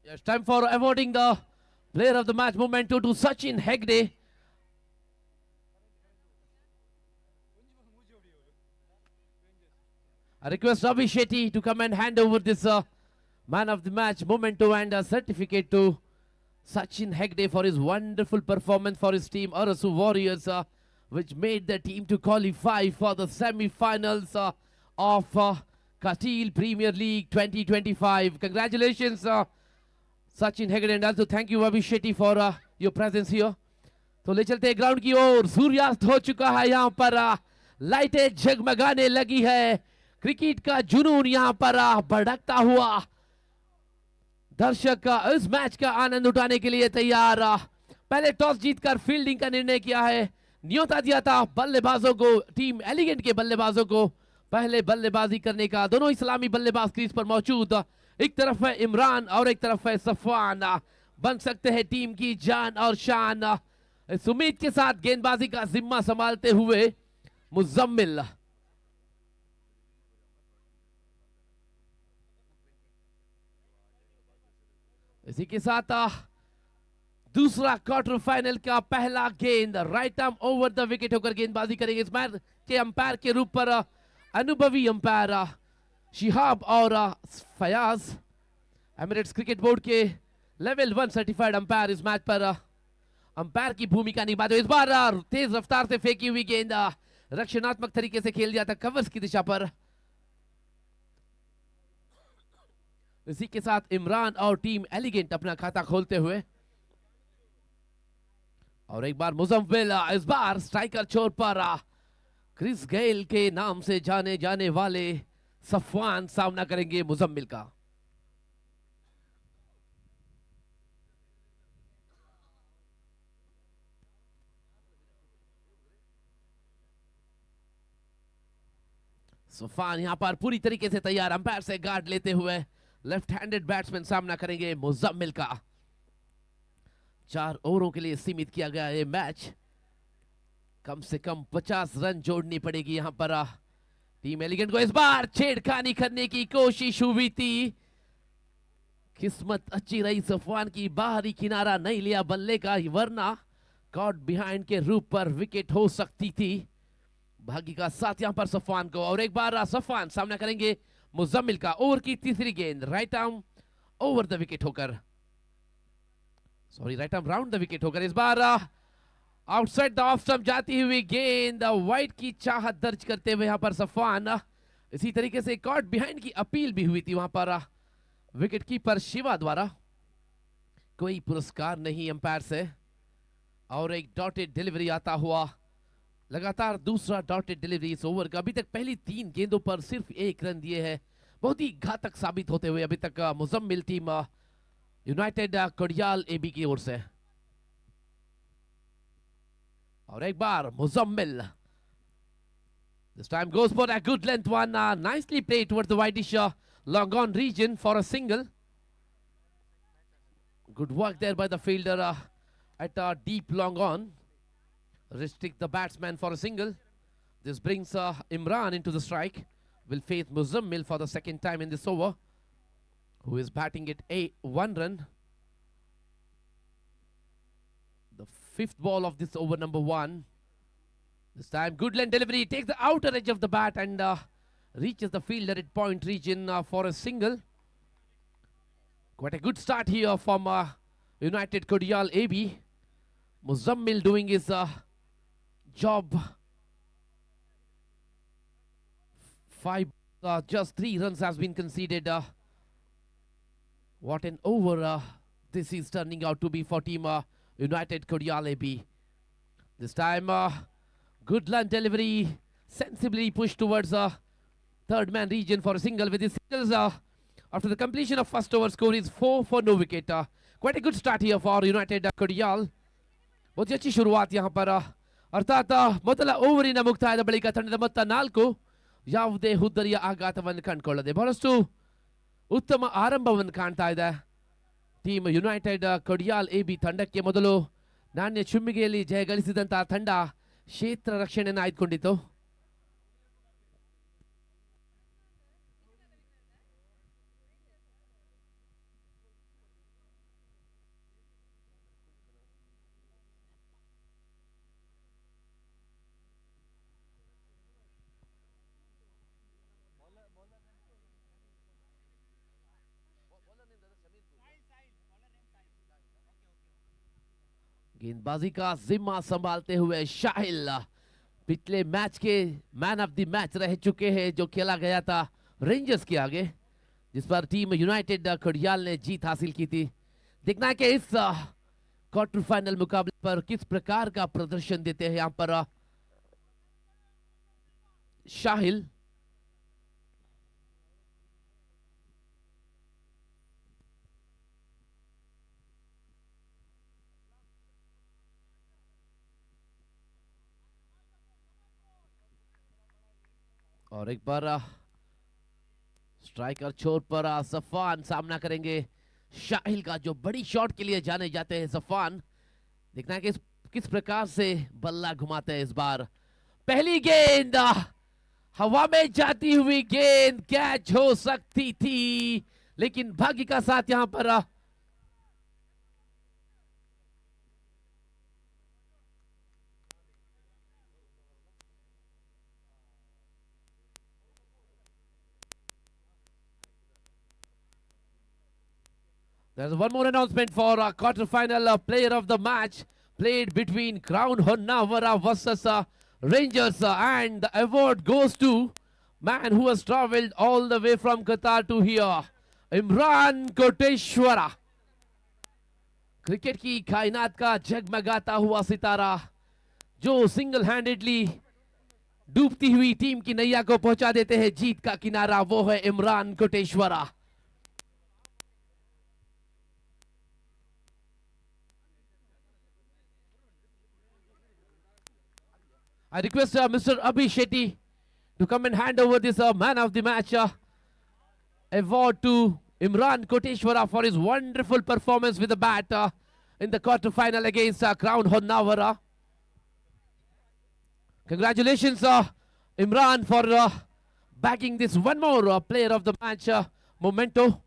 Yes, time for awarding the player of the match memento to Sachin Hegde. I request Ravi Shetty to come and hand over this man of the match memento and a certificate to Sachin Hegde for his wonderful performance for his team Arasu Warriors, which made the team to qualify for the semi-finals of Katil Premier League 2025. Congratulations, Sachin Hegde, and also thank you Ravi Shetty for your presence here. तो ले चलते हैं ground की ओर. सूर्यास्त हो चुका है यहाँ पर, लाइटें जगमगाने लगी है. क्रिकेट का जुनून यहाँ पर भड़कता हुआ. दर्शक इस मैच का आनंद उठाने के लिए तैयार. पहले टॉस जीतकर फील्डिंग का निर्णय किया है. न्योता दिया था बल्लेबाजों को, टीम एलिगेंट के बल्लेबाजों को पहले बल्लेबाजी करने का. दोनों इस्लामी बल्लेबाज क्रीज पर मौजूद. एक तरफ है इमरान और एक तरफ है सफवान. बन सकते हैं टीम की जान और शान. इस उम्मीद के साथ गेंदबाजी का जिम्मा संभालते हुए मुजम्मिल. इसी के साथ दूसरा क्वार्टर फाइनल का पहला गेंद right arm over the wicket होकर गेंदबाजी करेंगे. इस मैच के अंपायर के रूप पर अनुभवी अंपायर शिहाब और फयाज. एमिरेट्स क्रिकेट बोर्ड के लेवल 1 सर्टिफाइड अंपायर इस मैच पर अंपायर की भूमिका निभाते हुए. इस बार तेज रफ्तार से फेंकी हुई गेंद रक्षणात्मक तरीके से खेल दिया था कवर्स की दिशा पर. इसी के साथ इमरान और टीम एलिगेंट अपना खाता खोलते हुए. और एक बार मुजम्मिल, इस बार स्ट्राइकर छोर पर क्रिस गेल के नाम से जाने जाने वाले सफवान सामना करेंगे मुजम्मिल का. सफवान यहां पर पूरी तरीके से तैयार, अंपायर से गार्ड लेते हुए लेफ्ट हैंडेड बैट्समैन सामना करेंगे मुजम्मिल का. 4 ओवरों के लिए सीमित किया गया ये मैच. कम से कम 50 रन जोड़नी पड़ेगी यहां पर टीम एलिगेंट को. इस बार छेड़खानी करने की कोशिश हुई थी, किस्मत अच्छी रही सफवान की. बाहरी किनारा नहीं लिया बल्ले का, वरना कॉट बिहाइंड के रूप पर विकेट हो सकती थी. भाग्य का साथ यहां पर सफवान को. और एक बार सफवान सामना करेंगे मुजम्मिल का. ओवर की तीसरी गेंद right arm over the wicket होकर, sorry right arm round the wicket होकर. इस बार आउटसाइड द ऑफ स्टंप जाती हुई गेंद, वाइड की चाहत दर्ज करते हुए यहां पर सफवान. इसी तरीके से कॉट बिहाइंड की अपील भी हुई थी वहां पर विकेट कीपर शिवा द्वारा. कोई पुरस्कार नहीं अंपायर से. और एक डॉटेड डिलीवरी आता हुआ, लगातार दूसरा डॉटेड डिलीवरी इस ओवर का. अभी तक पहली 3 गेंदों पर सिर्फ 1 रन दिए हैं. बहुत ही घातक साबित होते हुए अभी तक Muzammil team United Kodiyal AB की ओर से. और एक बार Muzammil, this time goes for a good length one, nicely played towards the whitish long on region for a single. Good work there by the fielder at a deep long on. Restrict the batsman for a single. This brings Imran into the strike. Will face Muzammil for the second time in this over, who is batting at 1 run. The 5th ball of this over number 1. This time good length delivery, takes the outer edge of the bat and reaches the fielder at point region for a single. Quite a good start here from United Kodial AB. Muzammil doing his job. 5, just 3 runs has been conceded. What an over this is turning out to be for team United Kodial AB. This time good line delivery, sensibly pushed towards third man region for a single. With his singles after the completion of first over, score is 4 for no wicket. Quite a good start here for United Kodial. बहुत ही अच्छी शुरुआत यहाँ पर. ಅರ್ಥಾತ್ ಮೊದಲ ಓವರಿನ ಮುಕ್ತಾಯದ ಬಳಿಕ ತಂಡದ ಮೊತ್ತ 4, ಯಾವುದೇ ಹುದ್ದರಿಯ ಆಘಾತವನ್ನು ಕಂಡುಕೊಳ್ಳದೆ ಬಹಳಷ್ಟು ಉತ್ತಮ ಆರಂಭವನ್ನು ಕಾಣ್ತಾ ಇದೆ ಟೀಮ್ ಯುನೈಟೆಡ್ ಕೊಡಿಯಾಲ್ ಎಬಿ ತಂಡಕ್ಕೆ. ಮೊದಲು ನಾಣ್ಯ ಚುಮ್ಮಿಗೆಯಲ್ಲಿ ಜಯ ಗಳಿಸಿದಂತಹ ತಂಡ ಕ್ಷೇತ್ರ ರಕ್ಷಣೆಯನ್ನು ಆಯ್ದುಕೊಂಡಿತು. गेंदबाजी का जिम्मा संभालते हुए शाहिल पिछले मैच के मैन ऑफ द मैच रह चुके हैं, जो खेला गया था रेंजर्स के आगे, जिस पर टीम यूनाइटेड खड़ियाल ने जीत हासिल की थी। देखना है कि इस क्वार्टर फाइनल मुकाबले पर किस प्रकार का प्रदर्शन देते हैं यहां पर शाहिल। और एक बार स्ट्राइकर छोर पर सफान सामना करेंगे शाहिल का, जो बड़ी शॉट के लिए जाने जाते हैं सफान। देखना है कि किस प्रकार से बल्ला घुमाते हैं इस बार। पहली गेंद हवा में जाती हुई गेंद कैच हो सकती थी, लेकिन भाग्य का साथ यहां पर there's one more announcement for quarter-final player of the match played between Crown Honnavara versus Rangers, and the award goes to man who has traveled all the way from Qatar to here, Imran Koteshwara. Cricket की कायनात का जगमगाता हुआ सितारा, जो single handedly डूबती हुई team की नैया को पहुंचा देते हैं जीत का किनारा, वो है Imran Koteshwara. I request Mr. Abhi Shetty to come and hand over this man of the match award to Imran Koteshwara for his wonderful performance with the bat in the quarter-final against Crown Honnavara. Congratulations, Imran, for backing this one more player of the match memento.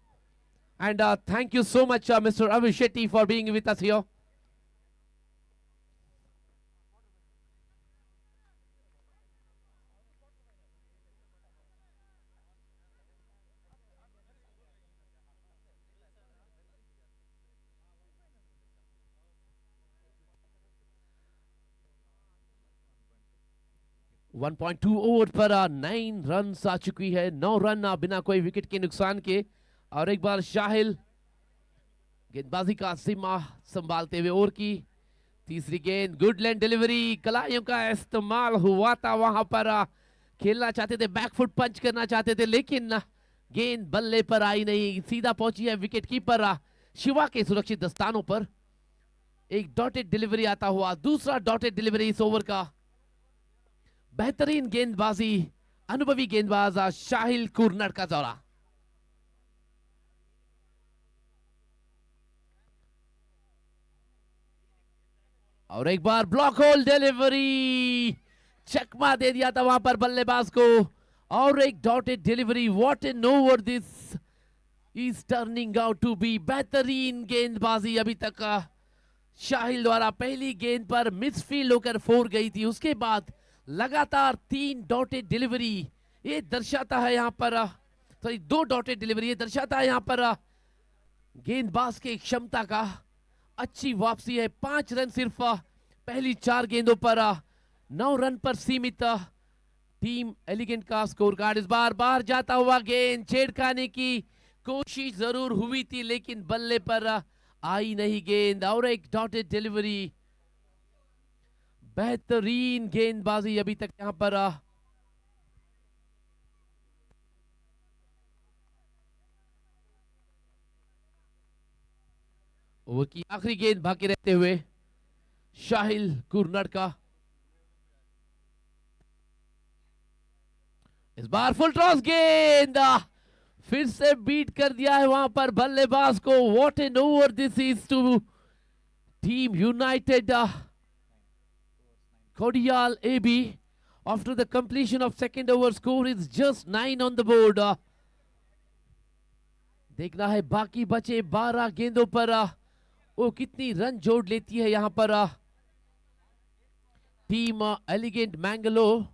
And thank you so much, Mr. Abhi Shetty, for being with us here. One 1.2 over पर 9 run आ चुकी है, 9 run बिना कोई wicket के नुकसान के। और एक बार शाहिल गेंदबाजी का सीमा संभालते हुए ओवर की तीसरी गेंद, गुड लेंथ डिलीवरी, कलाइयों का इस्तेमाल हुआ था वहां पर। खेलना चाहते थे, बैकफुट पंच करना चाहते थे, लेकिन गेंद बल्ले पर आई नहीं, सीधा पहुंची है विकेट कीपर शिवा के सुरक्षित दस्तानों पर। एक डॉटेड डिलीवरी आता हुआ, दूसरा डॉटेड डिलीवरी इस ओवर का। बेहतरीन गेंदबाजी, अनुभवी गेंदबाज शाहिल कुरनड़ का दौरा। और एक बार ब्लॉक होल डिलीवरी, चकमा दे दिया था वहां पर बल्लेबाज को। और एक dotted delivery, what an over this is turning out to be. बेहतरीन गेंदबाजी अभी तक शाहिल द्वारा। पहली गेंद पर मिसफील्ड होकर 4 गई थी, उसके बाद लगातार 3 डॉटेड डिलीवरी। ये दर्शाता है यहां पर, सॉरी 2 डॉटेड डिलीवरी, ये दर्शाता है यहां पर गेंदबाज की क्षमता का। अच्छी वापसी है, 5 रन सिर्फ पहली 4 गेंदों पर, 9 रन पर सीमित टीम एलिगेंट का स्कोर कार्ड। इस बार बाहर जाता हुआ गेंद, छेड़खानी की कोशिश जरूर हुई थी, लेकिन बल्ले पर आई नहीं गेंद। और एक डॉटेड डिलीवरी, बेहतरीन गेंदबाजी अभी तक यहां पर। ओवर की आखिरी गेंद बाकी रहते हुए शाहिल कुरनड़ का। इस बार फुल टॉस गेंद, फिर से बीट कर दिया है वहां पर बल्लेबाज को। What an over this is to team united Kodial AB. After the completion of second over, score is just 9 on the board. देखना है बाकी बचे 12 गेंदों पर वो कितनी रन जोड़ लेती है यहां पर टीम एलिगेंट मैंगलोर।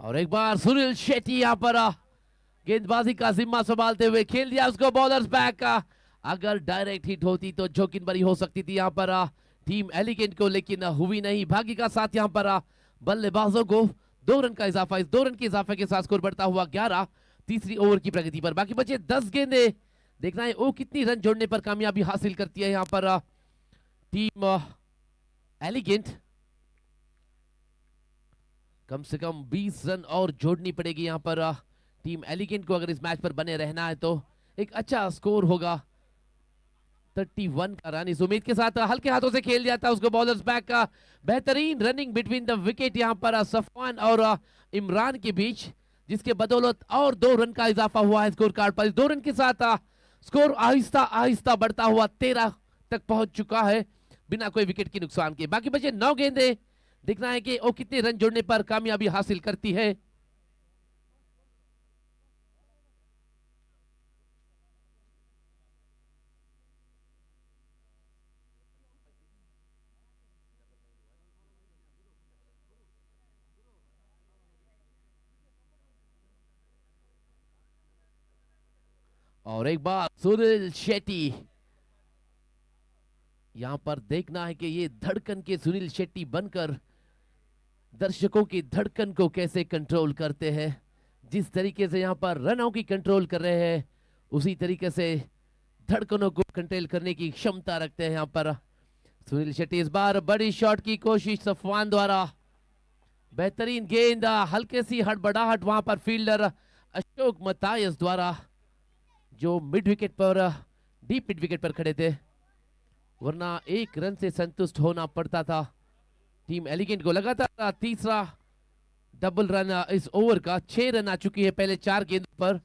और एक बार सुनील शेट्टी यहाँ पर गेंदबाजी का जिम्मा संभालते हुए खेल दिया उसको बॉलर्स बैक का। अगर डायरेक्ट हिट होती तो जोखिम भरी हो सकती थी यहाँ पर टीम एलिगेंट को, लेकिन हुई नहीं। भाग्य का साथ यहाँ पर बल्लेबाजों को 2 रन का इजाफा, इस 2 रन के इजाफे के साथ स्कोर बढ़ता हुआ 11 तीसरी ओवर की प्रगति पर। बाकी बचे 10 गेंदे, देखना है वो कितनी रन जोड़ने पर कामयाबी हासिल करती है यहाँ पर टीम एलिगेंट। कम से कम 20 रन और जोड़नी पड़ेगी यहाँ पर टीम एलिगेंट को अगर इस मैच पर बने रहना है तो। एक अच्छा स्कोर होगा 31 का रन। इस उम्मीद के साथ हल्के हाथों से खेल जाता है उसको बॉलर्स बैक का। बेहतरीन रनिंग बिटवीन द विकेट यहाँ पर सफवान और इमरान के बीच, जिसके बदौलत और 2 रन का इजाफा हुआ है स्कोर कार्ड पर। इस 2 रन के साथ स्कोर आहिस्ता आहिस्ता बढ़ता हुआ 13 तक पहुंच चुका है बिना कोई विकेट के नुकसान के। बाकी बचे 9 गेंदे, देखना है कि वो कितने रन जोड़ने पर कामयाबी हासिल करती है। और एक बार सुनील शेट्टी, यहां पर देखना है कि ये धड़कन के सुनील शेट्टी बनकर दर्शकों की धड़कन को कैसे कंट्रोल करते हैं। जिस तरीके से यहां पर रनों की कंट्रोल कर रहे हैं, उसी तरीके से धड़कनों को कंट्रोल करने की क्षमता रखते हैं यहां पर सुनील शेट्टी। इस बार बड़ी शॉट की कोशिश सफवान द्वारा, बेहतरीन गेंद, हल्के सी हड़बड़ाहट वहां पर फील्डर अशोक मतायस द्वारा, जो मिड विकेट पर, डीप मिड विकेट पर खड़े थे, वरना 1 रन से संतुष्ट होना पड़ता था टीम एलिगेंट को। लगातार तीसरा डबल रन इस ओवर का। 6 रन आ चुकी है पहले 4 गेंदों पर।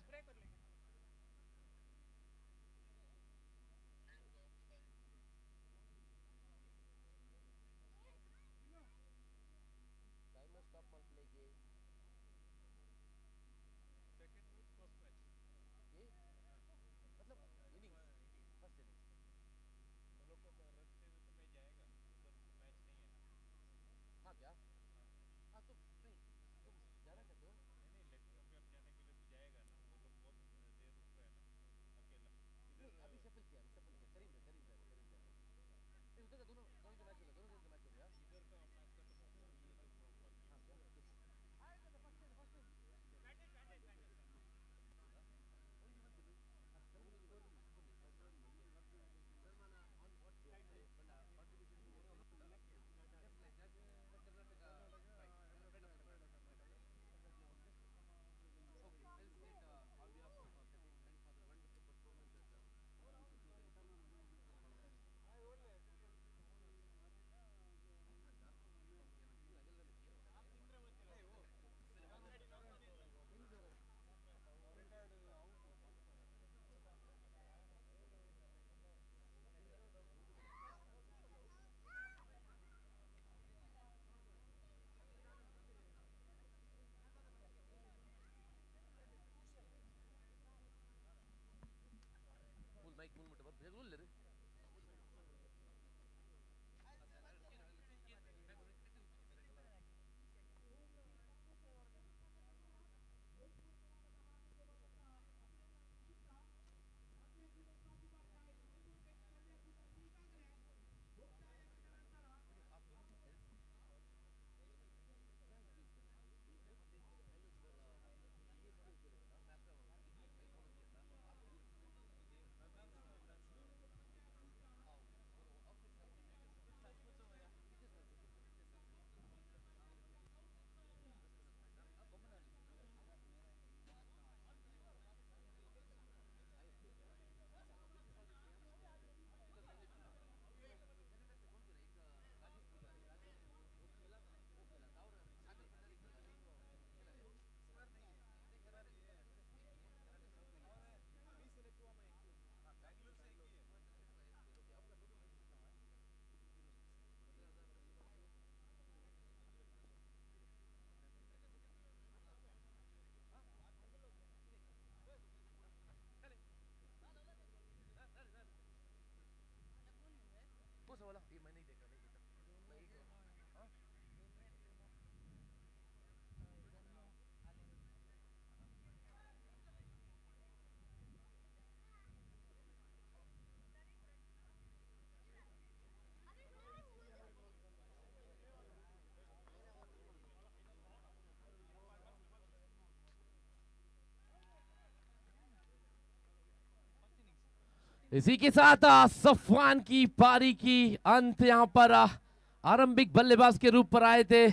इसी के साथ सफवान की पारी की अंत यहां पर आरंभिक बल्लेबाज के रूप पर आए थे।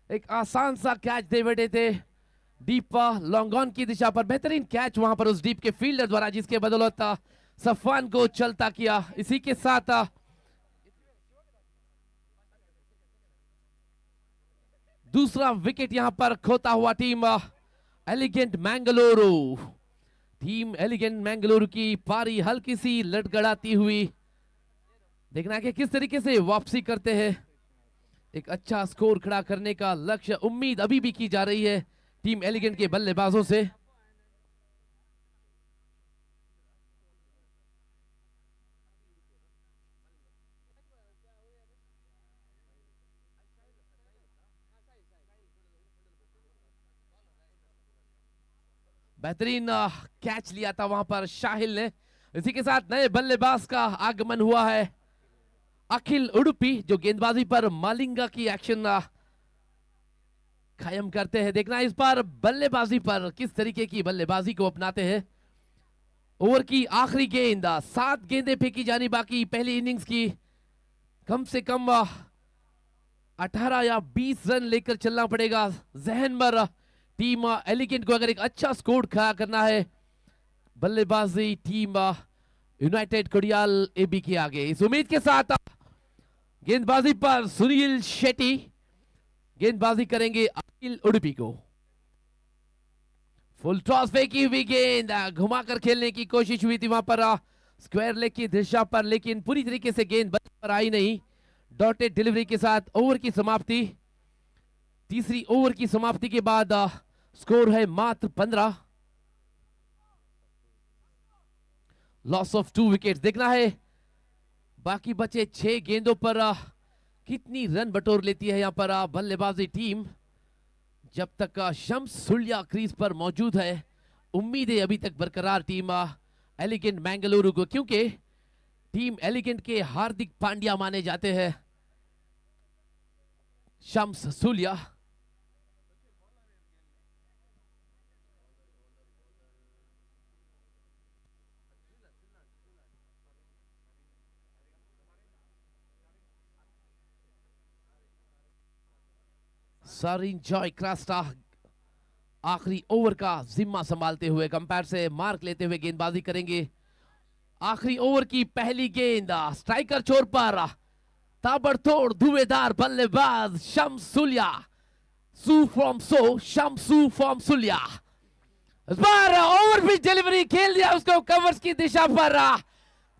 एक आसान सा कैच दे बैठे थे डीप लॉन्ग ऑन की दिशा पर। बेहतरीन कैच वहां पर उस डीप के फील्डर द्वारा, जिसके बदौलत सफवान को चलता किया। इसी के साथ दूसरा विकेट यहां पर खोता हुआ टीम एलिगेंट मैंगलोरू। टीम एलिगेंट मैंगलोरू की पारी हल्की सी लड़खड़ाती हुई। देखना है कि किस तरीके से वापसी करते हैं। एक अच्छा स्कोर खड़ा करने का लक्ष्य, उम्मीद अभी भी की जा रही है टीम एलिगेंट के बल्लेबाजों से। बेहतरीन कैच लिया था वहां पर शाहिल ने। इसी के साथ नए बल्लेबाज का आगमन हुआ है, अखिल उडुपी, जो गेंदबाजी पर मालिंगा की एक्शन कायम करते हैं। देखना इस बार बल्लेबाजी पर किस तरीके की बल्लेबाजी को अपनाते हैं। ओवर की आखिरी गेंद, 7 गेंदें फेंकी जानी बाकी पहली इनिंग्स की। कम से कम 18 या 20 रन लेकर चलना पड़ेगा जहन पर टीम एलिगेंट को, अगर एक अच्छा स्कोर खड़ा करना है। बल्लेबाजी टीम यूनाइटेड कोडियाल एबी के आगे। इस उम्मीद के साथ गेंदबाजी पर सुनील शेट्टी गेंदबाजी करेंगे अखिल उडुपी को। फुल टॉस फेंकी हुई गेंद, घुमाकर खेलने की कोशिश हुई थी वहां पर स्क्वायर लेग की दिशा पर, लेकिन पूरी तरीके से गेंद बल्ले पर आई नहीं। डॉटेड डिलीवरी के साथ ओवर की समाप्ति। तीसरी ओवर की समाप्ति के बाद स्कोर है मात्र 15। Loss of 2 wickets. देखना है बाकी बचे 6 गेंदों पर कितनी रन बटोर लेती है यहां पर बल्लेबाजी टीम। जब तक शम्स सुलिया क्रीज पर मौजूद है, उम्मीदें अभी तक बरकरार टीम एलिगेंट मैंगलोरू को, क्योंकि टीम एलिगेंट के हार्दिक पांड्या माने जाते हैं शम्स सुलिया। सरिन जॉय क्रास्टा आखिरी ओवर का जिम्मा संभालते हुए, कंपायर से मार्क लेते हुए गेंदबाजी करेंगे। आखिरी ओवर की पहली गेंद, स्ट्राइकर छोर पर ताबड़तोड़ धुएंधार बल्लेबाज शम्स सुलिया। शम्सू फ्रॉम सुलिया। इस बार ओवर पिच डिलीवरी खेल दिया उसको कवर्स की दिशा पर।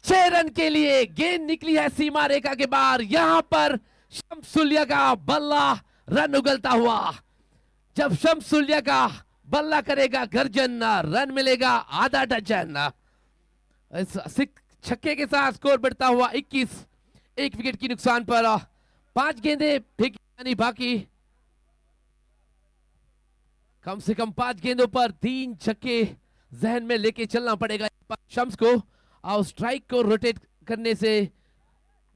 6 रन के लिए गेंद निकली है सीमा रेखा के बाहर। यहां पर शम्स सुलिया का बल्ला रन उगलता हुआ। जब शम्स सुलिया का बल्ला करेगा गर्जन, रन मिलेगा आधा डजन। इस छक्के के साथ स्कोर बढ़ता हुआ 21। 1 विकेट की नुकसान पर 5 गेंदें फेंकी जानी बाकी। कम से कम 5 गेंदों पर 3 छक्के जहन में लेके चलना पड़ेगा शम्स को, और स्ट्राइक को रोटेट करने से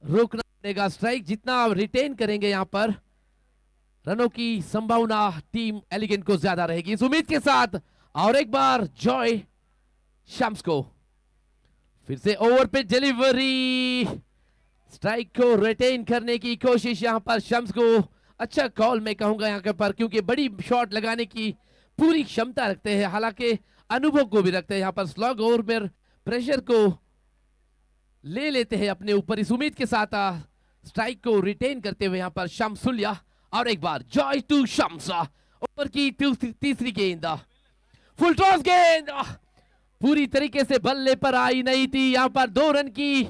रोकना पड़ेगा। स्ट्राइक जितना रिटेन करेंगे यहां पर, रनों की संभावना टीम एलिगेंट को ज्यादा रहेगी। इस उम्मीद के साथ और एक बार जॉय शम्स को, फिर से ओवर पे डिलीवरी, स्ट्राइक को रिटेन करने की कोशिश यहां पर शम्स को। अच्छा कॉल मैं कहूंगा यहां पर, क्योंकि बड़ी शॉट लगाने की पूरी क्षमता रखते हैं, हालांकि अनुभव को भी रखते हैं। यहां पर स्लॉग ओवर में प्रेशर को ले लेते हैं अपने ऊपर। इस उम्मीद के साथ स्ट्राइक को रिटेन करते हुए यहां पर शम्स सुलिया, और एक बार जॉय टू शम्स। ओवर की तीसरी गेंद, फुल टॉस गेंद पूरी तरीके से बल्ले पर आई नहीं थी। यहां पर 2 रन की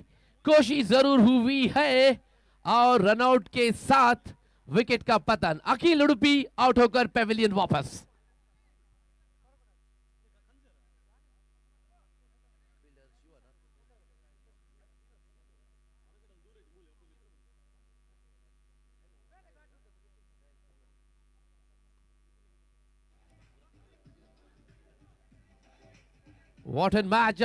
कोशिश जरूर हुई है, और रनआउट के साथ विकेट का पतन। अखिल उडुपी आउट होकर पेविलियन वापस। What a match!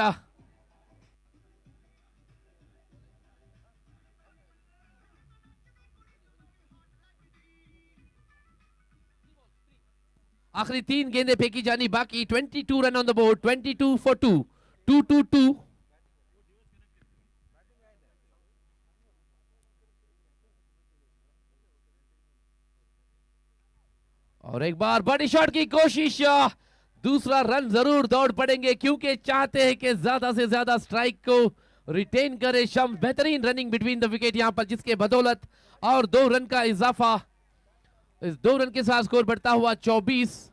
आखिरी 3 गेंदें फेंकी जानी बाकी। 22 run on the board, 22 for 2, 2-2-2। और एक बार बड़ी शॉट की कोशिश, दूसरा रन जरूर दौड़ पड़ेंगे क्योंकि चाहते हैं कि ज्यादा से ज्यादा स्ट्राइक को रिटेन करे शम्स। बेहतरीन रनिंग बिटवीन द विकेट यहां पर, जिसके बदौलत और 2 रन का इजाफा, इस 2 रन के साथ स्कोर बढ़ता हुआ 24।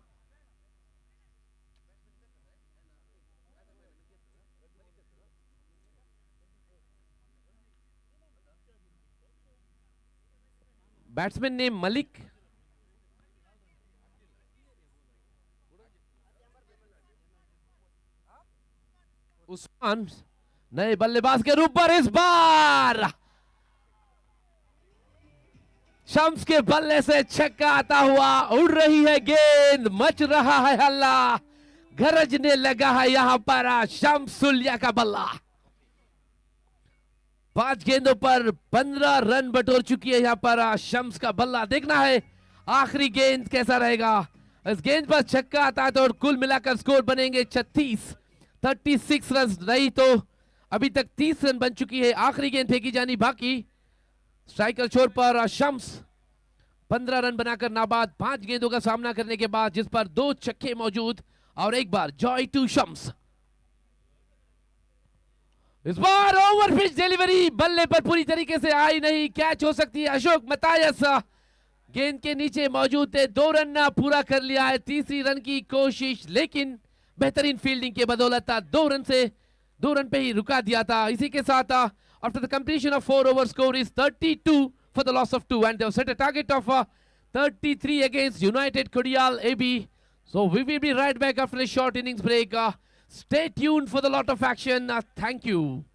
बैट्समैन ने मलिक, उस्मान नए बल्लेबाज के रूप पर इस बार शम्स के बल्ले से छक्का आता हुआ, उड़ रही है गेंद, मच रहा है हल्ला, गरजने लगा है यहां पर शम्स सुलिया का बल्ला। 5 गेंदों पर 15 रन बटोर चुकी है यहां पर शम्स का बल्ला। देखना है आखिरी गेंद कैसा रहेगा। इस गेंद पर छक्का आता है तो कुल मिलाकर स्कोर बनेंगे 36 रन, नहीं तो अभी तक 30 रन बन चुकी है। आखिरी गेंद फेंकी जानी बाकी। स्ट्राइकर छोर पर शम्स 15 रन बनाकर नाबाद 5 गेंदों का सामना करने के बाद, जिस पर 2 छक्के मौजूद और एक बार जॉय टू शम्स। इस बार ओवर पिच डिलीवरी बल्ले पर पूरी तरीके से आई नहीं, कैच हो सकती है। अशोक मतायस गेंद के नीचे मौजूद थे, 2 रन पूरा कर लिया है। तीसरी रन की कोशिश, लेकिन बेहतरीन फील्डिंग के बदौलत 2 रन पे ही रुका दिया था। इसी के साथ after the completion of 4 overs, score is 32 for the loss of 2, and they've set a target of 33 against United Kodial AB. So we will be right back after a short innings break. Stay tuned for the lot of action. Thank you.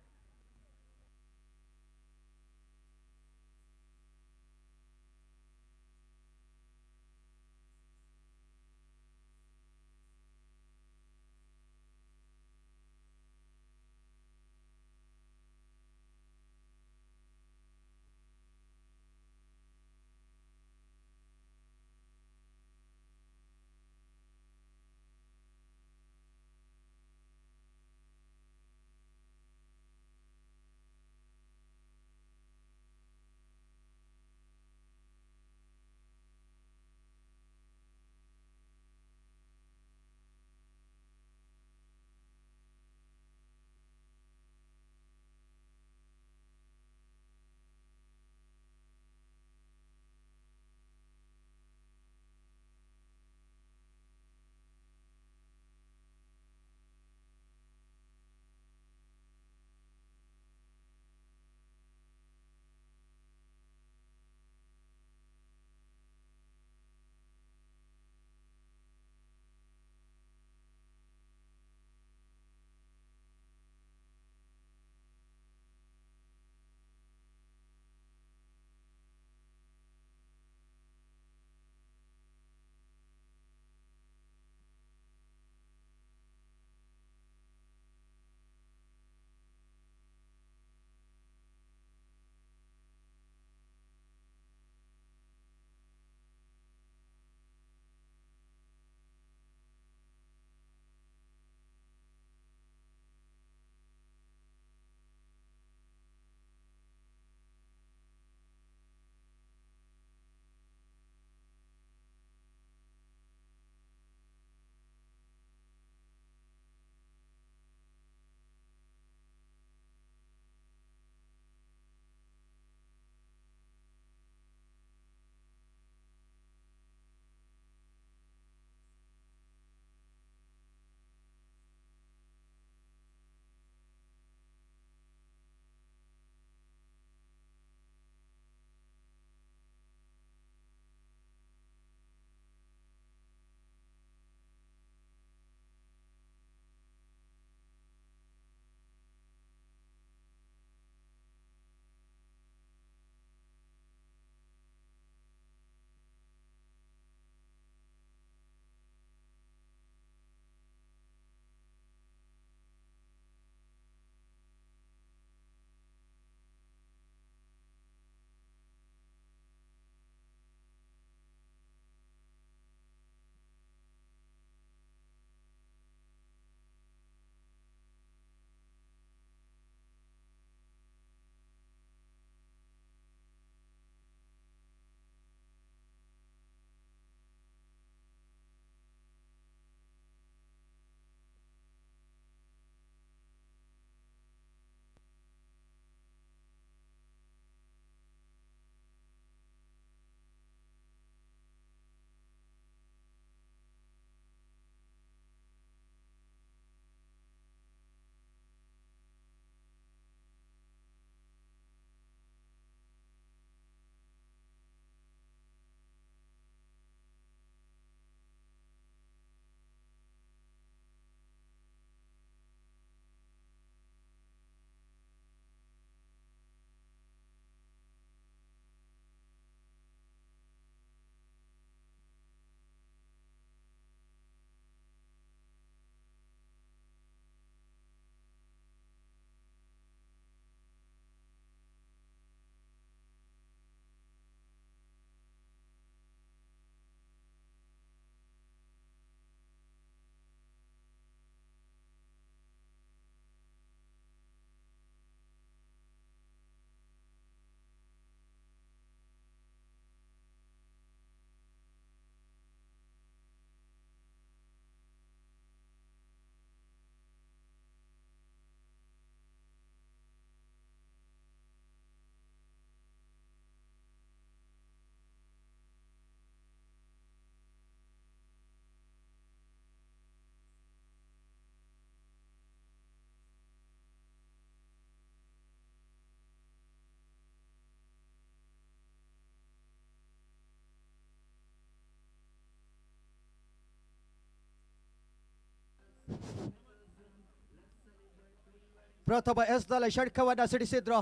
ಪ್ರಥಮ ಎಸ್ನಲ್ಲಿ ಷಟ್ಕವನ್ನು ಸಿಡಿಸಿದ್ರು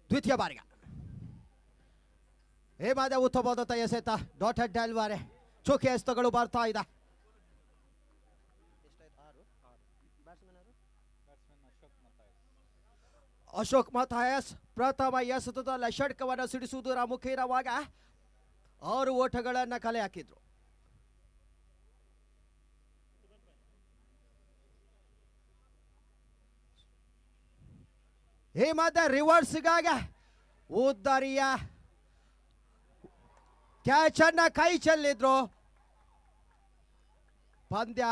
ದ್ವಿತೀಯ ಬಾರಿಗೆ. ಹೇಮಾದ ಉತ್ತಮವಾದಂಥ ಎಸೆತ dotted ಡೆಲ್ವಾರೆ ಚುಕ್ಕಿ ಎಸೆತಗಳು ಬರ್ತಾ ಇದೆ. ಅಶೋಕ್ ಮಥಾಯಸ್ ಪ್ರಥಮ ಎಸೆತದಲ್ಲಿ ಷಟ್ಕವನ್ನು ಸಿಡಿಸುವುದರ ಮುಖೇನವಾಗ 6 ಓಟಗಳನ್ನು ಕಲೆ ಹಾಕಿದ್ರು. ಈ ಮಧ್ಯೆ ರಿವರ್ಸ್ಗಾಗ ಉದ್ದರಿಯ ಕ್ಯಾಚ್ ಅನ್ನ ಕೈ ಚೆಲ್ಲಿದ್ರು. ಪಂದ್ಯ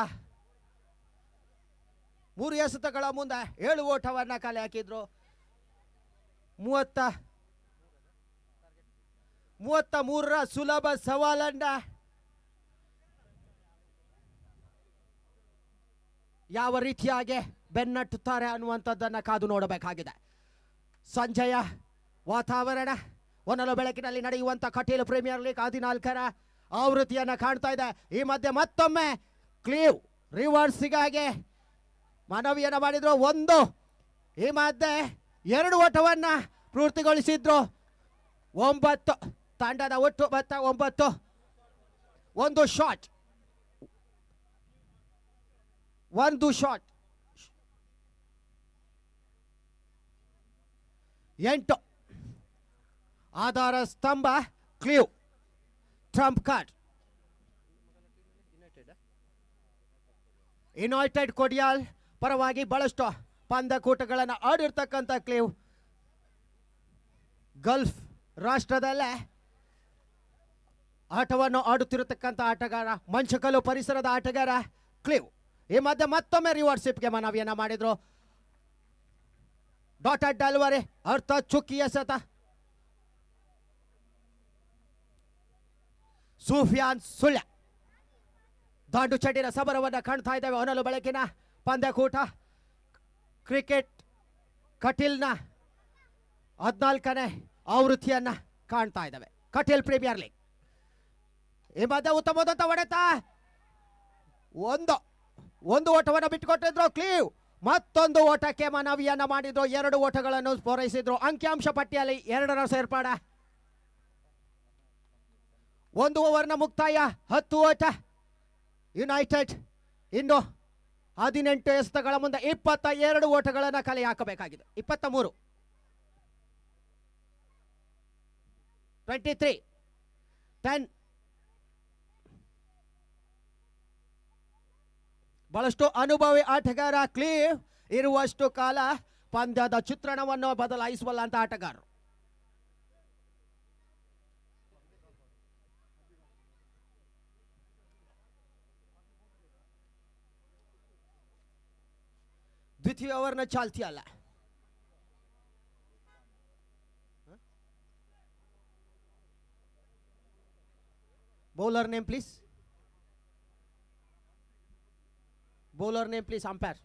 3 ಎಸೆತಗಳ ಮುಂದೆ 7 ಓಟವನ್ನ ಕಲೆ ಹಾಕಿದ್ರು. 33ರ ಸುಲಭ ಸವಾಲನ್ನ ಯಾವ ರೀತಿಯಾಗಿ ಬೆನ್ನಟ್ಟುತ್ತಾರೆ ಅನ್ನುವಂಥದ್ದನ್ನು ಕಾದು ನೋಡಬೇಕಾಗಿದೆ. ಸಂಜೆಯ ವಾತಾವರಣ ಹೊನಲು ಬೆಳಕಿನಲ್ಲಿ ನಡೆಯುವಂಥ ಕಟೀಲು ಪ್ರೀಮಿಯರ್ ಲೀಗ್ 14ರ ಆವೃತ್ತಿಯನ್ನು ಕಾಣ್ತಾ ಇದೆ. ಈ ಮಧ್ಯೆ ಮತ್ತೊಮ್ಮೆ ಕ್ಲೀವ್ ರಿವರ್ಸ್ಗಾಗಿ ಮನವಿಯನ್ನು ಮಾಡಿದ್ರು. ಈ ಮಧ್ಯೆ 2 ಓಟವನ್ನು ಪೂರ್ತಿಗೊಳಿಸಿದ್ರು. 9 ತಂಡದ ಒಟ್ಟು ಮೊತ್ತ 9. ಒಂದು ಶಾಟ್ 8 ಆಧಾರ ಸ್ತಂಭ cleave Trump card United Kodial ಪರವಾಗಿ ಬಹಳಷ್ಟು ಪಂದ್ಯಕೂಟಗಳನ್ನು ಆಡಿರ್ತಕ್ಕಂಥ ಕ್ಲೀವ್ ಗಲ್ಫ್ ರಾಷ್ಟ್ರದಲ್ಲೇ ಆಟವನ್ನು ಆಡುತ್ತಿರತಕ್ಕಂಥ ಆಟಗಾರ, ಮಂಚಕಲ್ಲು ಪರಿಸರದ ಆಟಗಾರ ಕ್ಲೀವ್. ಈ ಮಧ್ಯೆ ಮತ್ತೊಮ್ಮೆ ರಿವರ್ಸಿಪ್ಗೆ ಮನವಿಯನ್ನು ಮಾಡಿದ್ರು. ಡಾಟೆಡ್ ಡೆಲ್ವರಿ ಅರ್ಥ ಚುಕ್ಕಿ ಎಸೆತ. ಸೂಫಿಯಾನ್ ಸುಳ್ಯ ದಾಂಡು ಚಡಿನ ಸಮರವನ್ನು ಕಾಣ್ತಾ ಇದ್ದೇವೆ. ಹೊನಲು ಬೆಳಕಿನ ಪಂದ್ಯಕೂಟ ಕ್ರಿಕೆಟ್ ಕಟೀಲ್ನ 14ನೇ ಆವೃತ್ತಿಯನ್ನ ಕಾಣ್ತಾ ಇದ್ದಾವೆ. Kateel premier league. ಈ ಮಧ್ಯೆ ಉತ್ತಮವಾದಂಥ ಹೊಡೆತ. ಒಂದು ಓಟವನ್ನು ಬಿಟ್ಟುಕೊಟ್ಟಿದ್ರು ಕ್ಲೀವ್. ಮತ್ತೊಂದು ಓಟಕ್ಕೆ ಮನವಿಯನ್ನ ಮಾಡಿದ್ರು. 2 ಓಟಗಳನ್ನು ಪೂರೈಸಿದ್ರು. ಅಂಕಿಅಂಶ ಪಟ್ಟಿಯಲ್ಲಿ 2ರ ಸೇರ್ಪಾಡ. 1 ಓವರ್ನ ಮುಕ್ತಾಯ 10 ಓಟ. ಯುನೈಟೆಡ್ ಇನ್ನು 18 ಎಸೆತಗಳ ಮುಂದೆ 22 ಓಟಗಳನ್ನು ಕಲೆ ಹಾಕಬೇಕಾಗಿದೆ. 23 23-10. ಬಹಳಷ್ಟು ಅನುಭವಿ ಆಟಗಾರ ಕ್ಲೀವ್ ಇರುವಷ್ಟು ಕಾಲ ಪಂದ್ಯದ ಚಿತ್ರಣವನ್ನು ಬದಲಾಯಿಸುವಲ್ಲ ಅಂತ ಆಟಗಾರರು. ದ್ವಿತೀಯ ಓವರ್ನ ಚಾಲ್ತಿ ಅಲ್ಲ. Bowler name please. Bowler name please. Umpire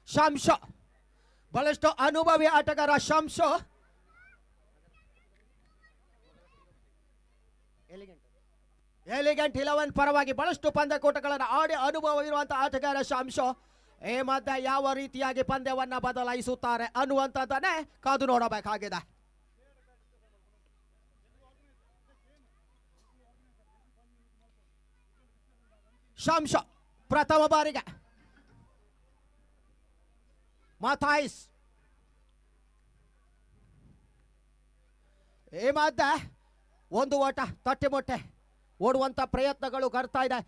ಶಂಶೋ. ಬಹಳಷ್ಟು ಅನುಭವಿ ಆಟಗಾರ ಶಂಶೋ. ಎಲಿಗೆಂಟ್ 11 ಪರವಾಗಿ ಬಹಳಷ್ಟು ಪಂದ್ಯಕೂಟಗಳನ್ನು ಆಡಿ ಅನುಭವವಿರುವಂತಹ ಆಟಗಾರ ಶಂಶೋ. ಈ ಮಧ್ಯೆ ಯಾವ ರೀತಿಯಾಗಿ ಪಂದ್ಯವನ್ನ ಬದಲಾಯಿಸುತ್ತಾರೆ ಅನ್ನುವಂಥದ್ದನ್ನೇ ಕಾದು ನೋಡಬೇಕಾಗಿದೆ. ಶಂಶೋ ಪ್ರಥಮ ಬಾರಿಗೆ ಮಥಾಯಿಸ್. ಈ ಮಧ್ಯೆ 1 ಓಟ ತಟ್ಟಿಮೊಟ್ಟೆ ಓಡುವಂತ ಪ್ರಯತ್ನಗಳು ಬರ್ತಾ ಇದೆ.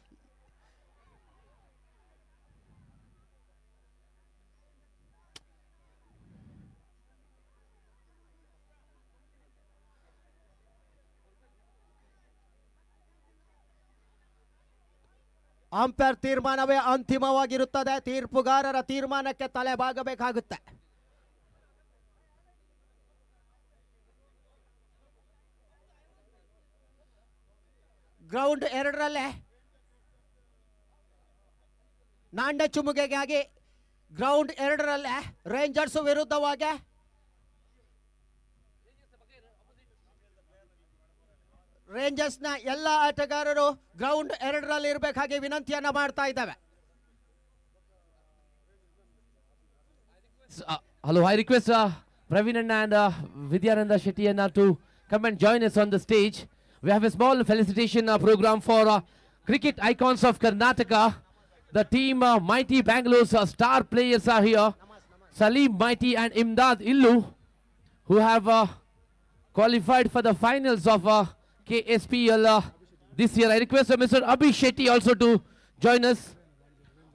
ಅಂಪೈರ್ ತೀರ್ಮಾನವೇ ಅಂತಿಮವಾಗಿರುತ್ತದೆ. ತೀರ್ಪುಗಾರರ ತೀರ್ಮಾನಕ್ಕೆ ತಲೆಬಾಗಬೇಕಾಗುತ್ತೆ. ಗ್ರೌಂಡ್ 2ರಲ್ಲೇ ನಾಂಡೆ ಚುಮುಗೆಗಾಗಿ ಗ್ರೌಂಡ್ 2ರಲ್ಲೇ ರೇಂಜರ್ಸ್ ವಿರುದ್ಧವಾಗಿ ರೇಂಜರ್ಸ್ನ ಎಲ್ಲ ಆಟಗಾರರು ಗ್ರೌಂಡ್ 2ರಲ್ಲಿ ಇರಬೇಕಾಗಿ ವಿನಂತಿಯನ್ನ ಮಾಡ್ತಾ ಇದ್ದಾವೆ. Hello, I request Praveen and Vidyananda Shetty and to come and join us on the stage. We have a small felicitation program for cricket icons of Karnataka. The team Mighty Bangalore's star players are here. Salim Mighty and Imdad Illu, who have qualified for the finals of KSPL this year. I request Mr. Abhi Shetty also to join us.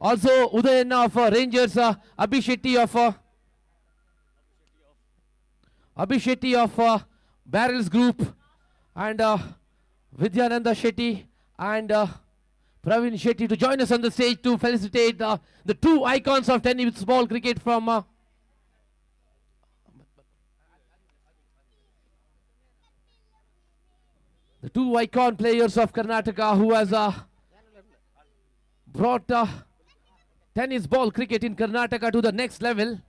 Also, Udayan of Rangers, Abhi Shetty of Barrels Group, and Vidyananda Shetty and Praveen Shetty to join us on the stage to felicitate the two icons of tennis ball cricket from the two icon players of Karnataka who has brought tennis ball cricket in Karnataka to the next level.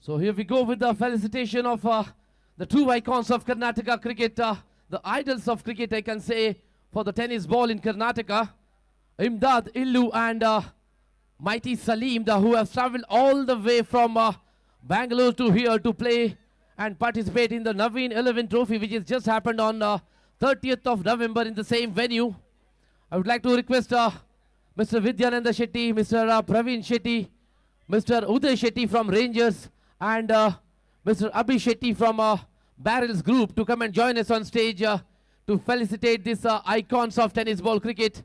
So here we go with the felicitation of the two icons of Karnataka cricket, the idols of cricket, I can say, for the tennis ball in Karnataka. Imdad Illu and Mighty Salim, who have traveled all the way from Bangalore to here to play and participate in the Naveen 11 Trophy, which has just happened on 30th of November in the same venue. I would like to request Mr. Vidyananda Shetty, Mr. Praveen Shetty, Mr. Uday Shetty from Rangers, and Mr. Abhi Shetty from Barrels Group to come and join us on stage to felicitate these icons of tennis ball cricket.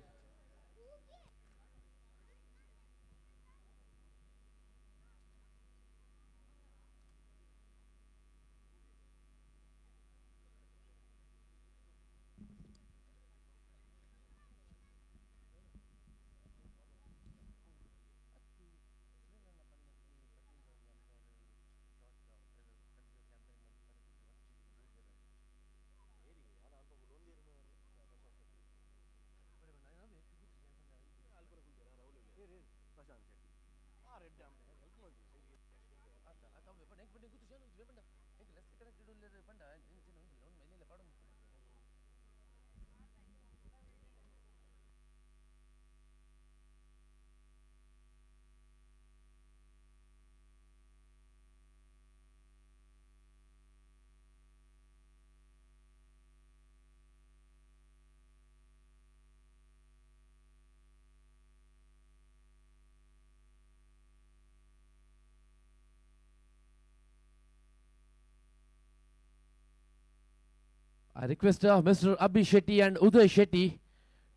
I request Mr. Abhi Shetty and Uday Shetty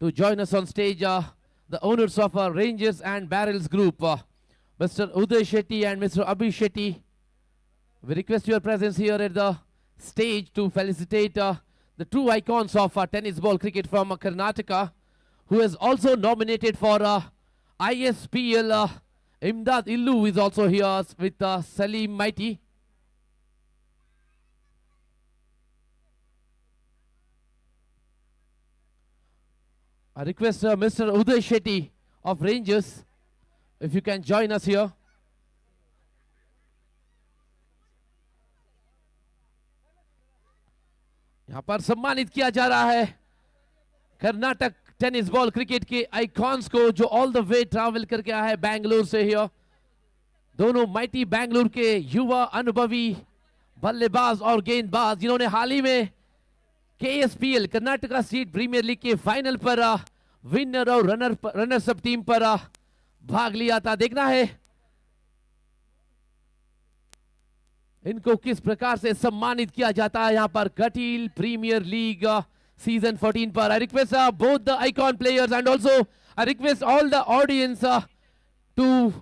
to join us on stage, the owners of Rangers and Barrels Group. Mr. Uday Shetty and Mr. Abhi Shetty, we request your presence here at the stage to felicitate the two icons of tennis ball cricket from Karnataka, who is also nominated for ISPL. Imdad Illu is also here with Salim Mighty. I request Mr. Uday Shetty of Rangers, if you can join us here. यहाँ पर सम्मानित किया जा रहा है Karnataka tennis ball cricket के icons को जो ऑल द वे ट्रैवल करके आया है बेंगलुरु से हियर. दोनों माइटी बेंगलुरु के युवा अनुभवी बल्लेबाज और गेंदबाज जिन्होंने हाल ही में केएसपीएल कर्नाटका स्टेट प्रीमियर लीग के फाइनल पर विनर और रनर्स अप टीम पर भाग लिया था. देखना है इनको किस प्रकार से सम्मानित किया जाता है यहाँ पर कटील प्रीमियर लीग सीजन 14 पर. I request both the icon players and also I request all the audience to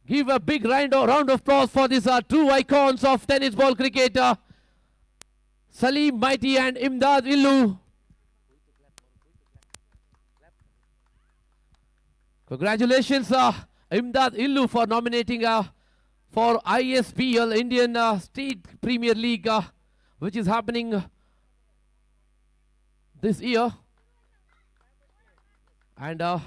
give a big round of applause for these two icons of tennis ball cricket, Salim Mighty and Imdad Illu. Congratulations Imdad Illu for nominating for ISPL, Indian State Premier League, which is happening this year. And so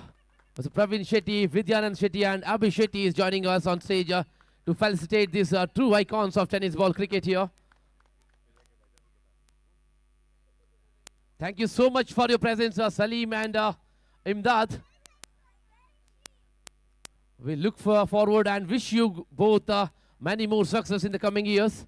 Praveen Shetty, Vidyanand Shetty and Abhi Shetty is joining us on stage to felicitate these true icons of tennis ball cricket here. Thank you so much for your presence, Salim and Imdad. We look forward and wish you both many more success in the coming years.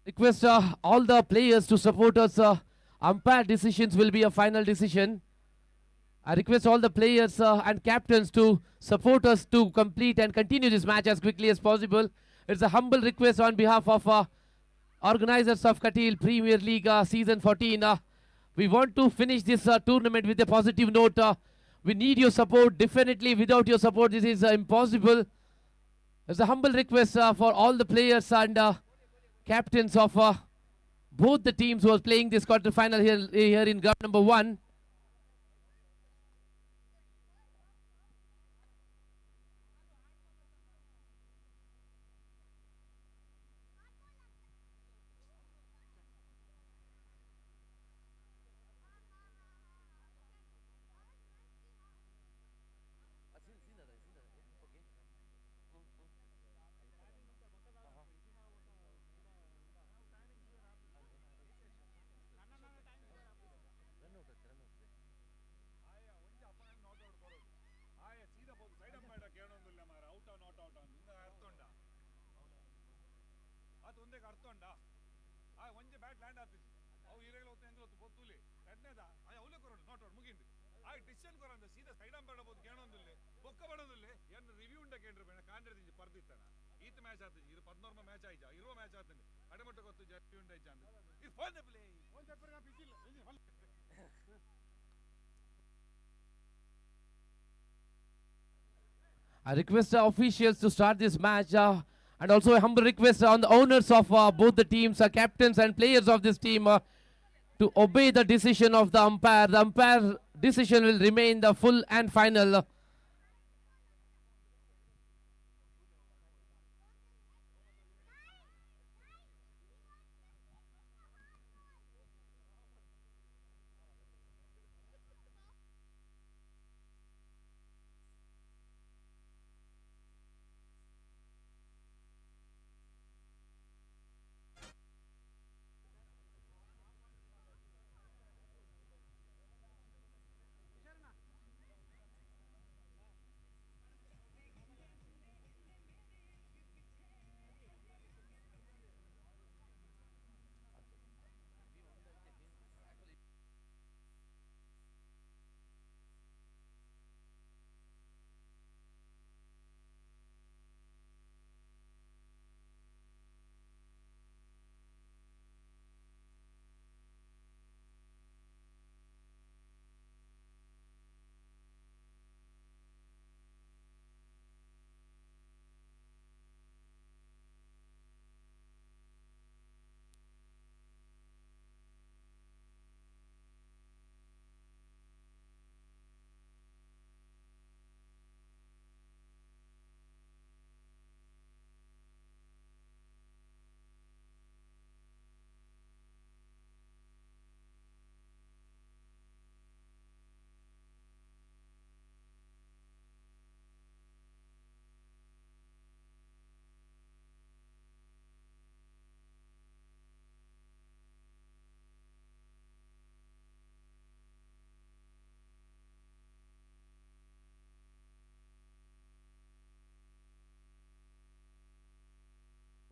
Request all the players to support us. Umpire decisions will be a final decision. I request all the players and captains to support us to complete and continue this match as quickly as possible. It's a humble request on behalf of organizers of Katil Premier League Season 14. We want to finish this tournament with a positive note. We need your support. Definitely, without your support, this is impossible. It's a humble request for all the players and captains of both the teams who are playing this quarter final here in ground number 1. I request the officials to start this match and also a humble request on the owners of both the teams, captains and players of this team to obey the decision of the umpire. The umpire decision will remain the full and final.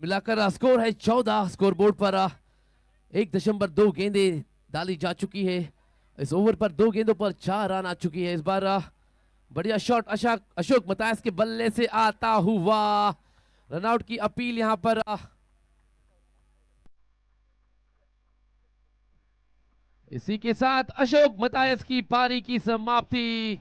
मिलाकर score है 14। Score board पर 1.2 गेंदें डाली जा चुकी है। इस over पर 2 गेंदों पर 4 रन आ चुकी है। इस बार बढ़िया शॉट अशोक मतायस के बल्ले से आता हुआ रनआउट की अपील यहां पर इसी के साथ अशोक मतायस की पारी की समाप्ति।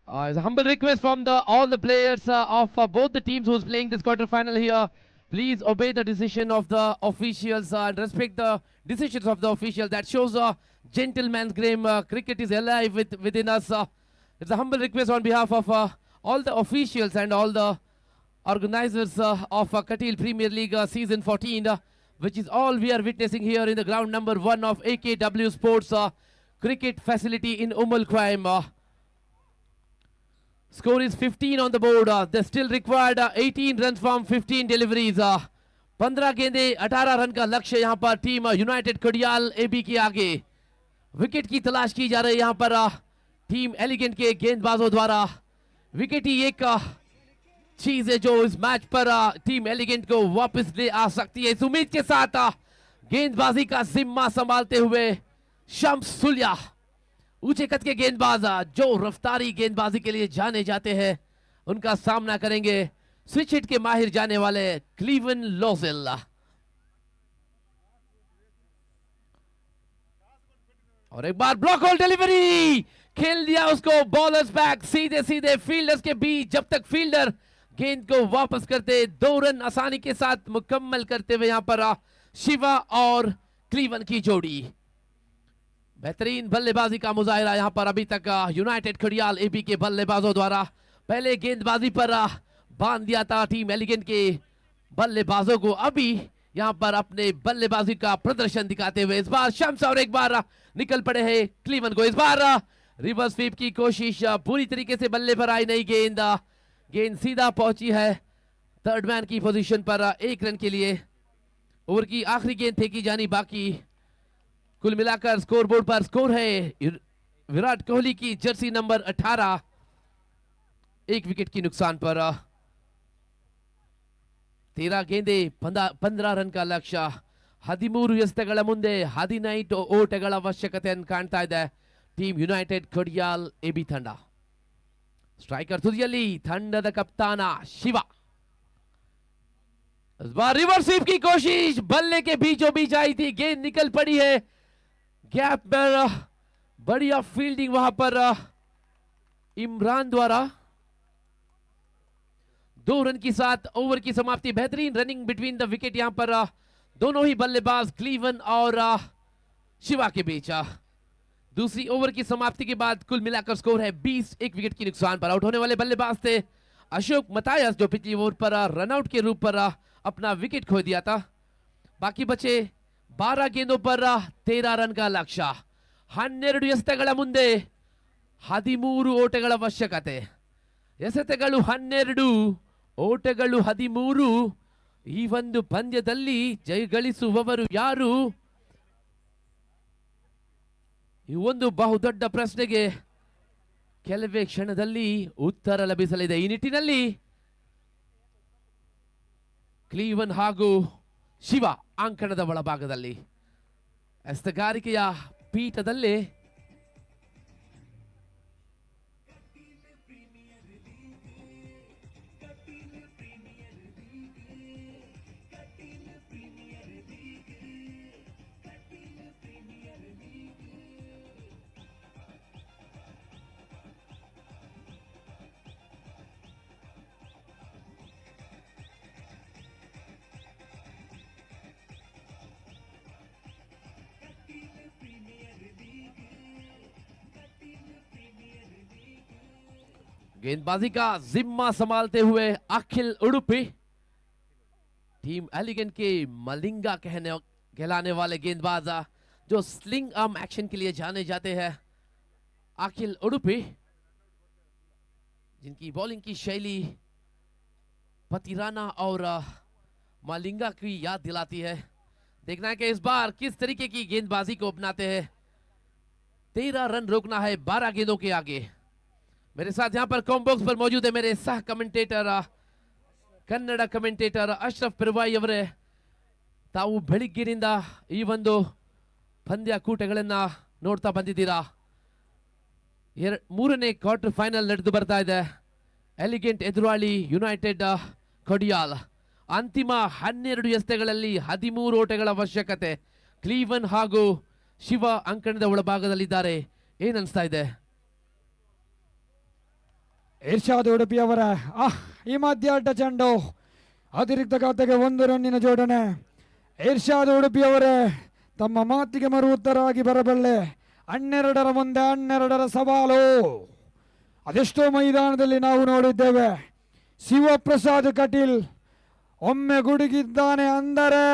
As a humble request from all the players of both the teams who's playing this quarterfinal here, please obey the decision of the officials and respect the decisions of the officials. That shows a gentleman's game. Cricket is alive within us. It's a humble request on behalf of all the officials and all the organizers of Katil Premier League Season 14, which is all we are witnessing here in the ground number 1 of AKW Sports Cricket Facility in Quaim. Score is 15 on the board. They still required 18 runs from 15 deliveries. 15 गेंदे 18 run का लक्ष्य यहां पर team United Khadiyal AB के आगे। Wicket की तलाश की जा रही है यहां पर टीम एलिगेंट के गेंदबाजों द्वारा। विकेट ही एक चीज है जो इस मैच पर टीम एलिगेंट को वापस ले आ सकती है। इस उम्मीद के साथ गेंदबाजी का जिम्मा संभालते हुए शम्स सुलिया, ऊंचे कद के गेंदबाज जो रफ्तारी गेंदबाजी के लिए जाने जाते हैं, उनका सामना करेंगे स्विच हिट के माहिर जाने वाले क्लीवन लोजेल। और एक बार ब्लॉक होल डिलीवरी, खेल दिया उसको बॉलर्स बैक सीधे सीधे फील्डर्स के बीच। जब तक फील्डर गेंद को वापस करते 2 रन आसानी के साथ मुकम्मल करते हुए यहां पर शिवा और क्लीवन की जोड़ी। बेहतरीन बल्लेबाजी का मुजाहिरा यहां पर अभी तक यूनाइटेड खडियाल एबी के बल्लेबाजों द्वारा। पहले गेंदबाजी पर बांध दिया था टीम एलिगेंट के बल्लेबाजों को, अभी यहां पर अपने बल्लेबाजी का प्रदर्शन दिखाते हुए इस बार शम्स और एक बार निकल पड़े हैं क्लीवन को। इस बार रिवर्स स्वीप की कोशिश पूरी तरीके से बल्ले पर आई नहीं। गेंद सीधा पहुंची है थर्ड मैन की पोजीशन पर 1 रन के लिए। ओवर की आखिरी गेंद फेंकी जानी बाकी। कुल मिलाकर स्कोर बोर्ड पर स्कोर है विराट कोहली की जर्सी नंबर 18, 1 विकेट की नुकसान पर। 13 गेंदे 15 रन का लक्ष्ಯ। 13 ಎಸೆತಗಳ ಮುಂದೆ 15 ಓಟಗಳ ಅವಶ್ಯಕತೆಯನ್ನು ಕಾಣ್ತಾ ಇದೆ ಟೀಮ್ ಯುನೈಟೆಡ್ ಖಡಿಯಾಲ್ ಎಬಿ ತಂಡ। स्ट्राइकर तुदियली ತಂಡದ कप्तान शिवा। इस बार रिवर्स स्वीप की कोशिश, बल्ले के बीचों बीच आई थी, गेंद निकल पड़ी है गैप पर। बढ़िया फील्डिंग वहां पर इमरान द्वारा। 2 रन के साथ ओवर की समाप्ति। बेहतरीन रनिंग बिटवीन द विकेट यहां पर दोनों ही बल्लेबाज क्लीवन और शिवा के बीच। दूसरी ओवर की समाप्ति के बाद कुल मिलाकर स्कोर है 20, 1 विकेट की नुकसान पर। आउट होने वाले बल्लेबाज थे अशोक मतायस, जो पिछली ओवर पर रनआउट के रूप पर अपना विकेट खो दिया था। बाकी बचे 12 गेंदों पर 13 रन का लक्ष्ಯ। 12 ಎಸೆತಗಳ ಮುಂದೆ 13 ಓಟಗಳ ಅವಶ್ಯಕತೆ। ಎಸೆತಗಳು 12, ಓಟಗಳು 13। ಈ ಒಂದು ಪಂದ್ಯದಲ್ಲಿ ಜಯಗಳಿಸುವವರು ಯಾರು? ಈ ಒಂದು ಬಹುದೊಡ್ಡ ಪ್ರಶ್ನೆಗೆ ಕೆಲವೇ ಕ್ಷಣದಲ್ಲಿ ಉತ್ತರ ಲಭಿಸಲಿದೆ। ಈ ನಿಟ್ಟಿನಲ್ಲಿ ಕ್ಲೀವನ್ ಹಾಗೂ ಶಿವ ಅಂಕಣದ ಒಳಭಾಗದಲ್ಲಿ ಎಸೆತಗಾರಿಕೆಯ ಪೀಠದಲ್ಲಿ गेंदबाजी का जिम्मा संभालते हुए अखिल उडुपी, टीम एलिगेंट के मलिंगा कहलाने वाले गेंदबाज जो स्लिंग आर्म एक्शन के लिए जाने जाते हैं। अखिल उडुपी, जिनकी बॉलिंग की शैली पतिराना और मालिंगा की याद दिलाती है। देखना है कि इस बार किस तरीके की गेंदबाजी को अपनाते हैं। 13 रन रोकना है 12 गेंदों के आगे। मेरे साथ यहाँ पर कॉम्बॉक्स पर मौजूद है मेरे सह कमेंटेटर कन्नड़ कमेंटेटर ಅಶ್ರಫ್ ಪಿರ್ವಾಯಿ ಅವರೇ, ತಾವು ಬೆಳಿಗ್ಗಿನಿಂದ ಈ ಒಂದು ಪಂದ್ಯಕೂಟಗಳನ್ನ ನೋಡ್ತಾ ಬಂದಿದ್ದೀರಾ. ಮೂರನೇ ಕ್ವಾರ್ಟರ್ ಫೈನಲ್ ನಡೆದು ಬರ್ತಾ ಇದೆ. ಎಲಿಗೆಂಟ್ ಎದುರಾಳಿ ಯುನೈಟೆಡ್ ಕೊಡಿಯಾಲ್. ಅಂತಿಮ 12 ಎಸೆತಗಳಲ್ಲಿ 13 ಓಟಗಳ ಅವಶ್ಯಕತೆ. ಕ್ಲೀವನ್ ಹಾಗೂ ಶಿವ ಅಂಕಣದ ಒಳಭಾಗದಲ್ಲಿದ್ದಾರೆ. ಏನ್ ಅನ್ಸ್ತಾ ಇದೆ? ಇರ್ಷಾದ್ ಉಡುಪಿಯವರ ಈ ಮಧ್ಯಾಟ ಚೆಂಡು ಅತಿರಿಕ್ತ ಖಾತೆಗೆ 1 ರನ್ನಿನ ಜೋಡಣೆ. ಇರ್ಷಾದ್ ಉಡುಪಿಯವರೇ, ತಮ್ಮ ಮಾತಿಗೆ ಮರು ಉತ್ತರವಾಗಿ ಬರಬಲ್ಲೆ. 12ರ ಮುಂದೆ 12ರ ಸವಾಲು. ಅದೆಷ್ಟೋ ಮೈದಾನದಲ್ಲಿ ನಾವು ನೋಡಿದ್ದೇವೆ. ಶಿವಪ್ರಸಾದ್ ಕಟೀಲ್ ಒಮ್ಮೆ ಗುಡುಗಿದ್ದಾನೆ ಅಂದರೆ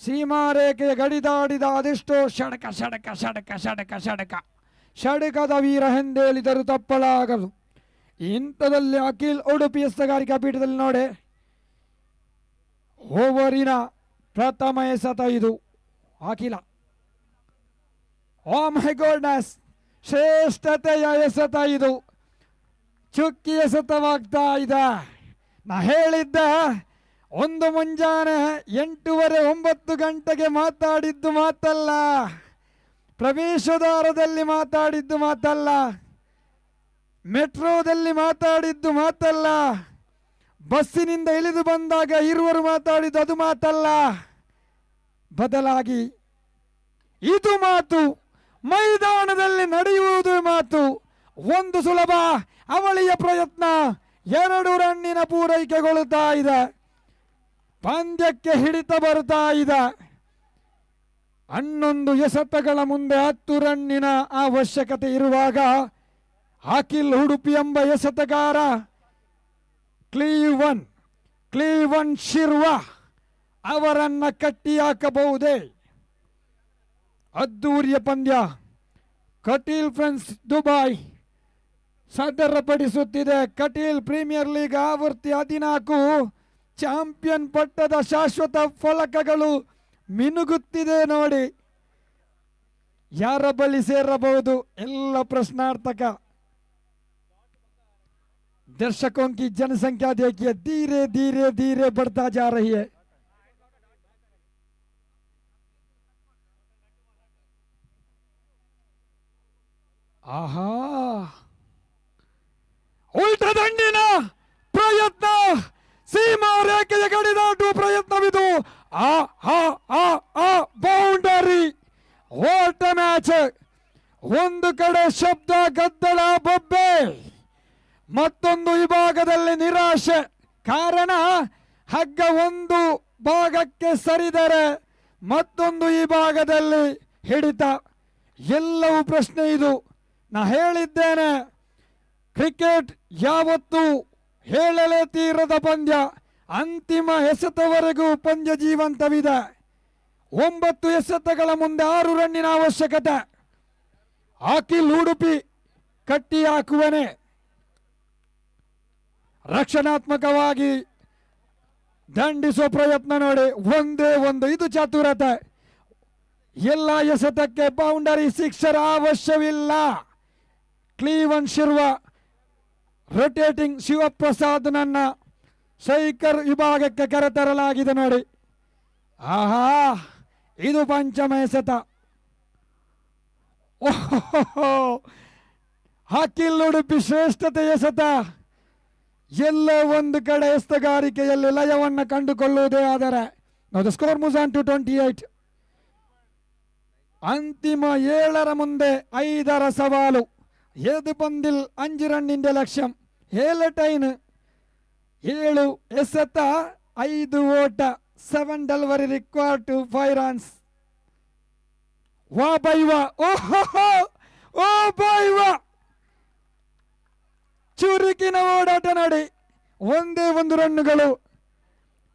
ಸೀಮಾರೇಖೆಯ ಗಡಿದಾಡಿದ ಅದೆಷ್ಟೋ ಷಡಕ ಷಡಕ ಷಡಕ ಷಡಕ ಷಡಕ ಷಡಕದ ವೀರ ಎಂದೇಳಿದರೂ ತಪ್ಪಲಾಗದು. ಇಂಥದಲ್ಲಿ ಅಖಿಲ್ ಉಡುಪಿ ಎಸೆಗಾರಿಕಾ ಪೀಠದಲ್ಲಿ ನೋಡಿ, ಓವರಿನ ಪ್ರಥಮ ಎಸೆತ ಇದು. ಅಖಿಲ, ಓ ಮೈ ಗಾಡ್ನೆಸ್, ಶ್ರೇಷ್ಠತೆಯ ಎಸೆತ ಇದು. ಚುಕ್ಕಿ ಎಸೆತವಾಗ್ತಾ ಇದೆ. ನಾ ಹೇಳಿದ್ದೆ, ಒಂದು ಮುಂಜಾನೆ 8:30 ಗಂಟೆಗೆ ಮಾತಾಡಿದ್ದು ಮಾತಲ್ಲ, ಪ್ರವೇಶದ್ವಾರದಲ್ಲಿ ಮಾತಾಡಿದ್ದು ಮಾತಲ್ಲ, ಮೆಟ್ರೋದಲ್ಲಿ ಮಾತಾಡಿದ್ದು ಮಾತಲ್ಲ, ಬಸ್ಸಿನಿಂದ ಇಳಿದು ಬಂದಾಗ ಇರುವರು ಮಾತಾಡಿದ್ದು ಅದು ಮಾತಲ್ಲ. ಬದಲಾಗಿ ಇದು ಮಾತು, ಮೈದಾನದಲ್ಲಿ ನಡೆಯುವುದು ಮಾತು. ಒಂದು ಸುಲಭ ಅವಳಿಯ ಪ್ರಯತ್ನ 2 ರನ್ನಿನ ಪೂರೈಕೆಗೊಳ್ಳುತ್ತಾ ಇದೆ. ಪಂದ್ಯಕ್ಕೆ ಹಿಡಿತ ಬರ್ತಾ ಇದೆ. 11 ಎಸೆತಗಳ ಮುಂದೆ 10 ರನ್ನಿನ ಅವಶ್ಯಕತೆ ಇರುವಾಗ ಅಖಿಲ್ ಉಡುಪಿ ಎಂಬ ಎಸೆತಗಾರ ಕ್ಲೀವನ್ ಶಿರ್ವಾ ಅವರನ್ನ ಕಟ್ಟಿ ಹಾಕಬಹುದೇ? ಅದ್ದೂರಿಯ ಪಂದ್ಯ ಕಟೀಲ್ ಫ್ರೆಂಡ್ಸ್ ದುಬೈ ಸದರಪಡಿಸುತ್ತಿದೆ. ಕಟೀಲ್ ಪ್ರೀಮಿಯರ್ ಲೀಗ್ ಆವೃತ್ತಿ 14 ಚಾಂಪಿಯನ್ ಪಟ್ಟದ ಶಾಶ್ವತ ಫಲಕಗಳು ಮಿನುಗುತ್ತಿದೆ ನೋಡಿ. ಯಾರ ಬಳಿ ಸೇರಬಹುದು? ಎಲ್ಲ ಪ್ರಶ್ನಾರ್ಥಕ. दर्शकों की जनसंख्या देखिए, धीरे धीरे धीरे बढ़ता जा रही है. ಆಹಾ, ಉಲ್ಟ ದಂಡಿನ ಪ್ರಯತ್ನ, ಸೀಮಾ ರೇಖೆಯ ಗಡಿ ದಾಟುವ ಪ್ರಯತ್ನವಿದು. ಬೌಂಡರಿ. What a match. ಒಂದು ಕಡೆ ಶಬ್ದ, ಗದ್ದಲ, ಬೊಬ್ಬೆ, ಮತ್ತೊಂದು ವಿಭಾಗದಲ್ಲಿ ನಿರಾಶೆ. ಕಾರಣ ಹಗ್ಗ ಒಂದು ಭಾಗಕ್ಕೆ ಸರಿದರೆ ಮತ್ತೊಂದು ಈ ಭಾಗದಲ್ಲಿ ಹಿಡಿತ. ಎಲ್ಲವೂ ಪ್ರಶ್ನೆ ಇದು. ನಾ ಹೇಳಿದ್ದೇನೆ, ಕ್ರಿಕೆಟ್ ಯಾವತ್ತೂ ಹೇಳಲೇ ತೀರದ ಪಂದ್ಯ. ಅಂತಿಮ ಎಸೆತವರೆಗೂ ಪಂದ್ಯ ಜೀವಂತವಿದೆ. 9 ಎಸೆತಗಳ ಮುಂದೆ 6 ರನ್ನಿನ ಅವಶ್ಯಕತೆ. ಅಖಿಲ್ ಉಡುಪಿ ಕಟ್ಟಿ ಹಾಕುವನೆ. ರಕ್ಷಣಾತ್ಮಕವಾಗಿ ದಂಡಿಸುವ ಪ್ರಯತ್ನ ನೋಡಿ. ಒಂದೇ ಒಂದು, ಇದು ಚತುರತೆ. ಎಲ್ಲ ಎಸೆತಕ್ಕೆ ಬೌಂಡರಿ ಸಿಕ್ಸರ್ ಅವಶ್ಯವಿಲ್ಲ. ಕ್ಲೀವನ್ ಶಿರ್ವಾ ರೊಟೇಟಿಂಗ್ ಶಿವಪ್ರಸಾದ್ ನನ್ನ ಸೈಕರ್ ವಿಭಾಗಕ್ಕೆ ಕರೆತರಲಾಗಿದೆ ನೋಡಿ. ಆಹಾ, ಇದು ಪಂಚಮ ಎಸೆತ. ಓಹೋ, ಅಖಿಲ್ ಉಡುಪಿ ಶ್ರೇಷ್ಠತೆ ಎಸೆತ. ಎಲ್ಲ ಒಂದು ಕಡೆ ಎಸೆತಗಾರಿಕೆಯಲ್ಲಿ ಲಯವನ್ನು ಕಂಡುಕೊಳ್ಳುವುದೇ ಆದರೆ ಸ್ಕೋರ್ ಮೂವ್ಸ್ ಆನ್ ಟು 28. ಅಂತಿಮ 7ರ ಮುಂದೆ 5ರ ಸವಾಲು. ഏത് പന്തിൽ 5 റണ്ണിന്റെ ലക്ഷ്യം. 7 ടൈന് 7 എസെത്ത 5 ഓട്ട. 7 ഡെലിവറി റിക്വയർഡ് ടു 5 runs. ವಾ ಬೈವಾ, ಓ ಬೈವಾ, ಚುರುಕಿನ ಓಡಾಟ ನಡಿ. ಒಂದೇ 1 ರನ್ನುಗಳು.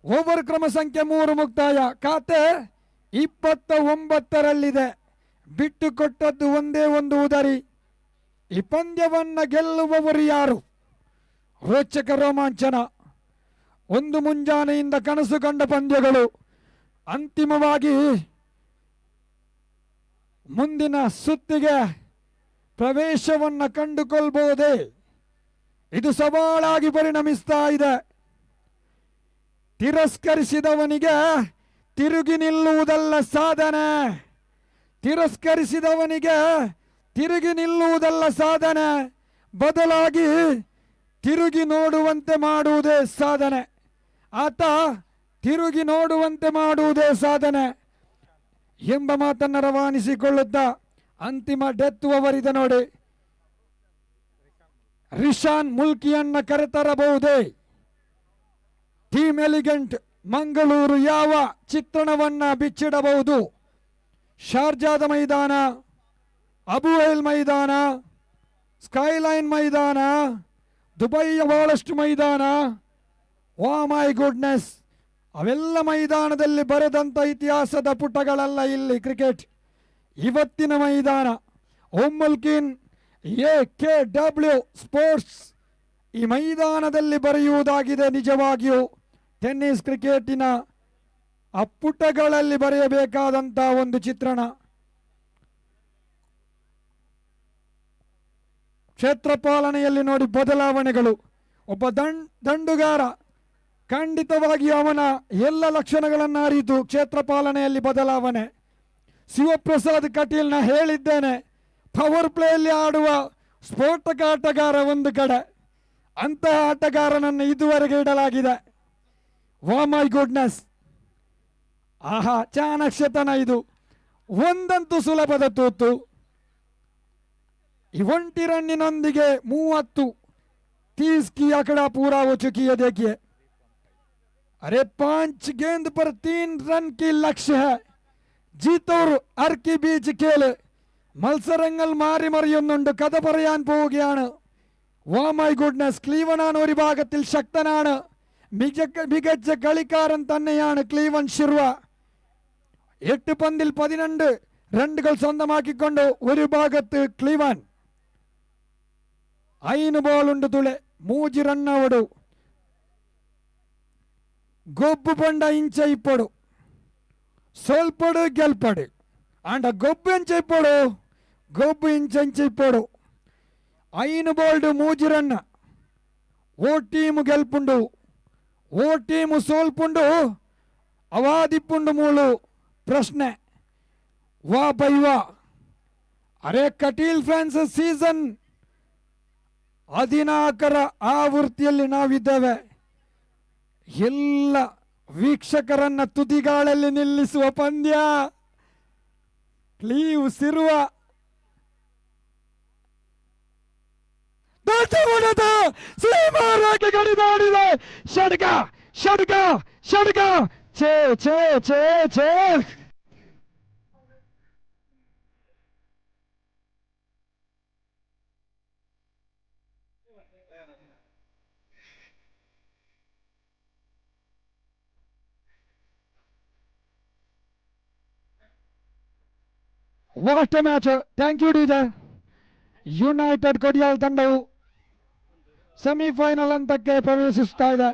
ಓವರ್ ಕ್ರಮ ಸಂಖ್ಯೆ 3 ಮುಕ್ತಾಯ. ಖಾತೆ 29ರಲ್ಲಿದೆ. ಬಿಟ್ಟು ಕೊಟ್ಟದ್ದು ಒಂದೇ ಒಂದು ಉದರಿ. ಈ ಪಂದ್ಯವನ್ನ ಗೆಲ್ಲುವವರು ಯಾರು? ರೋಚಕ ರೋಮಾಂಚನ. ಒಂದು ಮುಂಜಾನೆಯಿಂದ ಕನಸು ಕಂಡ ಪಂದ್ಯಗಳು ಅಂತಿಮವಾಗಿ ಮುಂದಿನ ಸುತ್ತಿಗೆ ಪ್ರವೇಶವನ್ನ ಕಂಡುಕೊಳ್ಬಹುದೇ? ಇದು ಸವಾಲಾಗಿ ಪರಿಣಮಿಸ್ತಾ ಇದೆ. ತಿರಸ್ಕರಿಸಿದವನಿಗೆ ತಿರುಗಿ ನಿಲ್ಲುವುದಲ್ಲ ಸಾಧನೆ, ತಿರಸ್ಕರಿಸಿದವನಿಗೆ ತಿರುಗಿ ನಿಲ್ಲುವುದಲ್ಲ ಸಾಧನೆ, ಬದಲಾಗಿ ತಿರುಗಿ ನೋಡುವಂತೆ ಮಾಡುವುದೇ ಸಾಧನೆ. ಆತ ತಿರುಗಿ ನೋಡುವಂತೆ ಮಾಡುವುದೇ ಸಾಧನೆ ಎಂಬ ಮಾತನ್ನು ರವಾನಿಸಿಕೊಳ್ಳುತ್ತಾ ಅಂತಿಮ ಡೆತ್ ಓವರ್ ಇದೆ ನೋಡಿ. ರಿಶಾನ್ ಮುಲ್ಕಿಯನ್ನ ಕರೆತರಬಹುದೇ? ಟೀಮ್ ಎಲಿಗೆಂಟ್ ಮಂಗಳೂರು ಯಾವ ಚಿತ್ರಣವನ್ನ ಬಿಚ್ಚಿಡಬಹುದು? ಶಾರ್ಜಾದ ಮೈದಾನ, ಅಬುಹೈಲ್ ಮೈದಾನ, ಸ್ಕೈಲೈನ್ ಮೈದಾನ, ದುಬೈಯ ಬಹಳಷ್ಟು ಮೈದಾನ, ಓ ಮೈ ಗುಡ್ನೆಸ್, ಅವೆಲ್ಲ ಮೈದಾನದಲ್ಲಿ ಬರೆದಂತ ಇತಿಹಾಸದ ಪುಟಗಳಲ್ಲ ಇಲ್ಲಿ ಕ್ರಿಕೆಟ್. ಇವತ್ತಿನ ಮೈದಾನ ಒಮ್ಮಲ್ಕಿನ್ AKW ಸ್ಪೋರ್ಟ್ಸ್ ಈ ಮೈದಾನದಲ್ಲಿ ಬರೆಯುವುದಾಗಿದೆ. ನಿಜವಾಗಿಯೂ ಟೆನ್ನಿಸ್ ಕ್ರಿಕೆಟಿನ ಆ ಪುಟಗಳಲ್ಲಿ ಬರೆಯಬೇಕಾದಂತ ಒಂದು ಚಿತ್ರಣ. ಕ್ಷೇತ್ರ ಪಾಲನೆಯಲ್ಲಿ ನೋಡಿ ಬದಲಾವಣೆಗಳು. ಒಬ್ಬ ದಂಡುಗಾರ ಖಂಡಿತವಾಗಿ ಅವನ ಎಲ್ಲ ಲಕ್ಷಣಗಳನ್ನು ಅರಿತು ಕ್ಷೇತ್ರ ಪಾಲನೆಯಲ್ಲಿ ಬದಲಾವಣೆ. ಶಿವಪ್ರಸಾದ್ ಕಟೀಲ್ ನ ಹೇಳಿದ್ದೇನೆ, ಪವರ್ ಪ್ಲೇಯಲ್ಲಿ ಆಡುವ ಸ್ಫೋಟಕ ಆಟಗಾರ ಒಂದು ಕಡೆ, ಅಂತಹ ಆಟಗಾರನನ್ನು ಇದುವರೆಗೆ ಇಡಲಾಗಿದೆ. ಓ ಮೈ ಗುಡ್ನೆಸ್, ಆಹಾ ಚಾಣಕ್ಷತನ ಇದು. ಒಂದಂತೂ ಸುಲಭದ ತೂತು. ಈ ಒಂಟಿ ರನ್ನಿನೊಂದಿಗೆ 30 30 की आंकड़ा पूरा हो चुकी है. देखिए, अरे 5 गेंद पर 3 रन की लक्ष्य है. जीत और हर के बीच खेल. മത്സരങ്ങൾ മാറി മറിയുന്നുണ്ട്. കഥ പറയാൻ പോവുകയാണ്. ഓ മൈ ഗുഡ്നസ്, ക്ലീവനാണ് ഒരു ഭാഗത്തിൽ ശക്തനാണ്. മികച്ച കളിക്കാരൻ തന്നെയാണ് ക്ലീവൻ ഷിർവ. 8 പന്തിൽ 12 റണ്ണുകൾ സ്വന്തമാക്കിക്കൊണ്ട് ഒരു ഭാഗത്ത് ക്ലീവൻ. 5 ಬಾಲುಂಡು ತುಳೆ 3 ರನ್ ಅವಡು. గొబ్బు పండ ఇంచైపోడు, సోల్పడు గెల్పడు అండ్ గొబ్బు ఎంచైపోడు, గొబ్బు ఇంచెంచైపోడు. 5 ಬಾಲ್ಡು 3 ರನ್. ఓ టీము గెల్పుండు, ఓ టీము సోల్పుండు, ಅವಾದಿಪ್ಪುಂಡು 3 ಪ್ರಶ್ನೆ. ವಾ ಬೈ ವಾ. ಅರೆ ಕಟೀಲ್ ಫ್ಯಾನ್ಸ್ ಸೀಸನ್ 14ರ ಆವೃತ್ತಿಯಲ್ಲಿ ನಾವಿದ್ದೇವೆ. ಎಲ್ಲ ವೀಕ್ಷಕರನ್ನ ತುದಿಗಾಳಲ್ಲಿ ನಿಲ್ಲಿಸುವ ಪಂದ್ಯ. ಕ್ಲೀವ್ ಸಿರುವ ಶ್ರೀಮಾರಾಗಿ ಗಡಿದಾಡಿದೆ. ಷಡ್ಗ ಷಡ್ಗ ಷಡ್ಗ ಛೇ ಛೇ ಛೇ ಛೇ. What a match. Thank you DJ. United Kodial ತಂಡವು ಸೆಮಿಫೈನಲ್ ಹಂತಕ್ಕೆ ಪ್ರವೇಶಿಸುತ್ತಾ ಇದೆ.